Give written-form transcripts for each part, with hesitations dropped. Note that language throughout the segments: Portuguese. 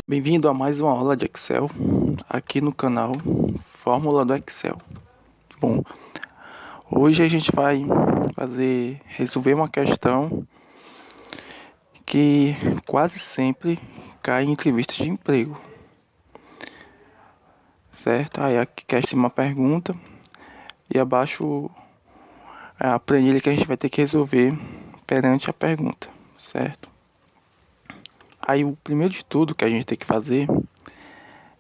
Bem-vindo a mais uma aula de Excel aqui no canal Fórmula do Excel. Bom, hoje a gente vai resolver uma questão que quase sempre cai em entrevista de emprego, certo? Aí aqui quer uma pergunta e abaixo a planilha que a gente vai ter que resolver perante a pergunta, certo? Aí o primeiro de tudo que a gente tem que fazer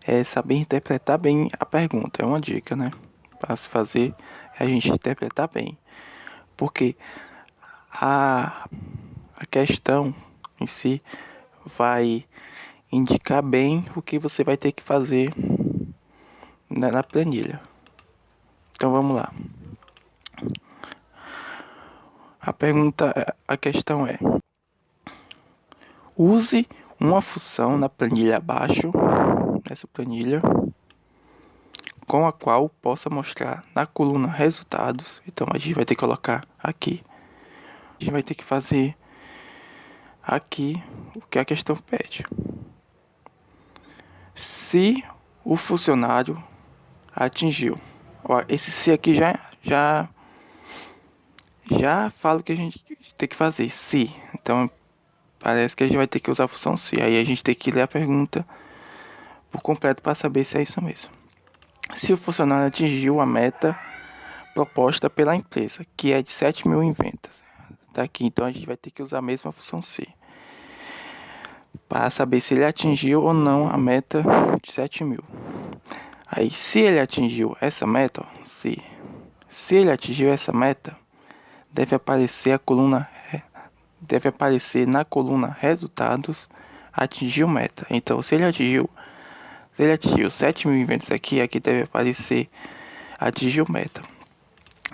é saber interpretar bem a pergunta. É uma dica, né? Para se fazer, é a gente interpretar bem. Porque a questão em si vai indicar bem o que você vai ter que fazer na planilha. Então vamos lá. A questão é: use uma função na planilha abaixo, nessa planilha, com a qual possa mostrar na coluna resultados. Então a gente vai ter que colocar aqui. A gente vai ter que fazer aqui o que a questão pede. Se o funcionário atingiu. Ó, esse se aqui já fala o que a gente tem que fazer. Se. Então parece que a gente vai ter que usar a função se. Aí a gente tem que ler a pergunta por completo para saber se é isso mesmo. Se o funcionário atingiu a meta proposta pela empresa, que é de 7.000 em vendas. Tá aqui, então a gente vai ter que usar a mesma função se, para saber se ele atingiu ou não a meta de 7.000. Aí, se ele atingiu essa meta, ó, se ele atingiu essa meta, deve aparecer na coluna resultados, atingiu meta. Então, se ele atingiu 7.000 em vendas aqui deve aparecer atingiu meta.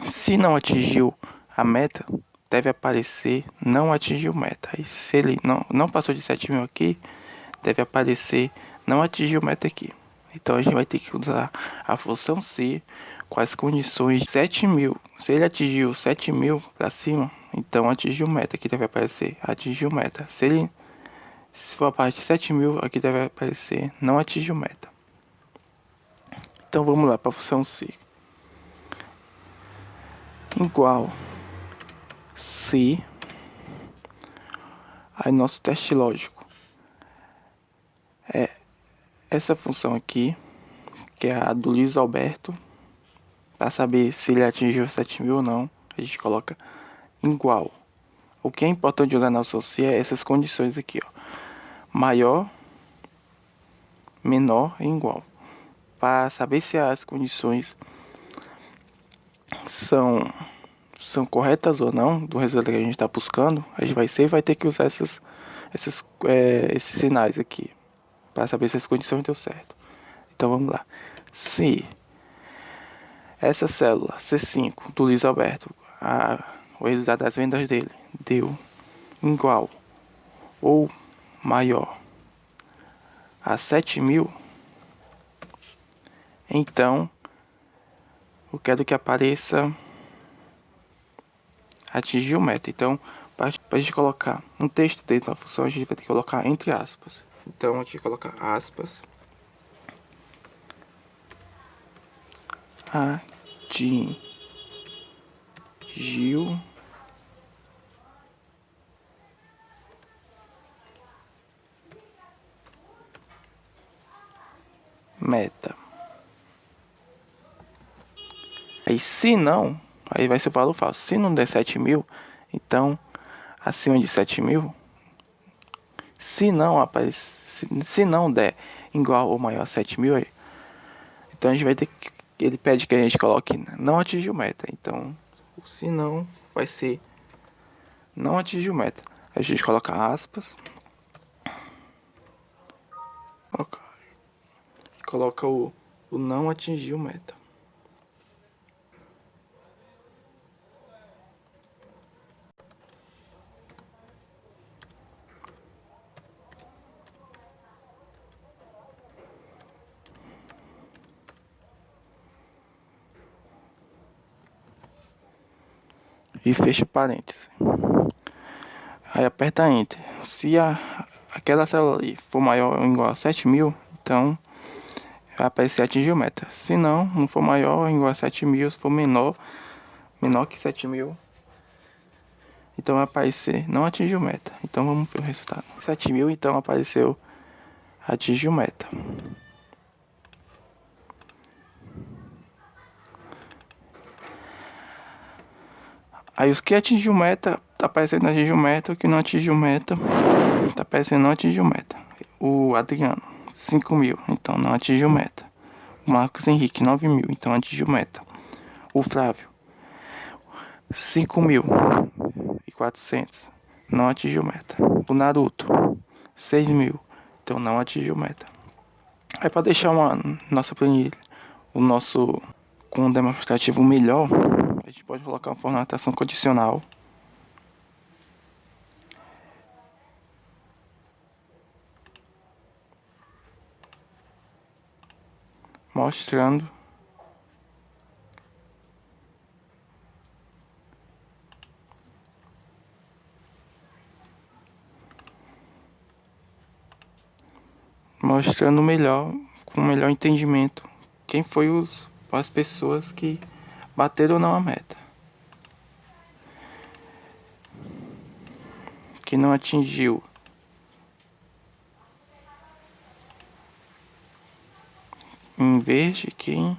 Se não atingiu a meta, deve aparecer não atingiu meta. E se ele não passou de 7.000 aqui, deve aparecer não atingiu meta aqui. Então a gente vai ter que usar a função se com as condições de 7.000. Se ele atingiu 7.000 para cima, então atingiu meta. Aqui deve aparecer atingiu meta. Se for a parte de 7.000, aqui deve aparecer não atingiu meta. Então vamos lá para a função se. Igual se. Aí nosso teste lógico é essa função aqui, que é a do Luiz Alberto, para saber se ele atingiu 7.000 ou não. A gente coloca igual. O que é importante usar na função se é essas condições aqui, ó: maior, menor e igual. Para saber se as condições são corretas ou não do resultado que a gente está buscando, a gente vai ter que usar esses sinais aqui para saber se as condições deu certo. Então vamos lá. Se essa célula C5 do Luiz Alberto, o resultado das vendas dele deu igual ou maior a 7.000, então eu quero que apareça atingiu meta. Então, para a gente colocar um texto dentro da função, a gente vai ter que colocar entre aspas. Então, a gente vai colocar aspas. Atingiu meta. Aí se não, aí vai ser o valor falso. Se não der 7.000, então acima de 7.000, se não der igual ou maior a 7.000, então a gente vai ter que, ele pede que a gente coloque não atingiu meta. Então o se não vai ser não atingiu meta. A gente coloca aspas, coloca o não atingiu meta. E fecha parênteses. Aí aperta Enter. Se aquela célula ali for maior ou igual a 7.000, então vai aparecer atingiu meta. Se não for maior ou igual a 7.000, se for menor que 7.000, então vai aparecer não atingiu meta. Então vamos ver o resultado. 7.000, então apareceu atingiu meta. Aí os que atingiu meta, tá aparecendo atingiu meta. O que não atingiu meta, tá aparecendo não atingiu meta. O Adriano, 5.000, então não atingiu meta. O Marcos Henrique, 9.000, então atingiu meta. O Flávio, 5.400, não atingiu meta. O Naruto, 6.000, então não atingiu meta. Aí para deixar nossa planilha, o nosso com um demonstrativo melhor, a gente pode colocar uma formatação condicional. Mostrando melhor, com melhor entendimento, quem foi as pessoas que bateram ou não a meta, que não atingiu em verde, quem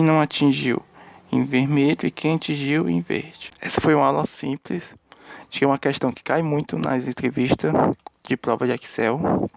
não atingiu em vermelho e quem atingiu em verde. Essa foi uma aula simples, tinha uma questão que cai muito nas entrevistas de prova de Excel.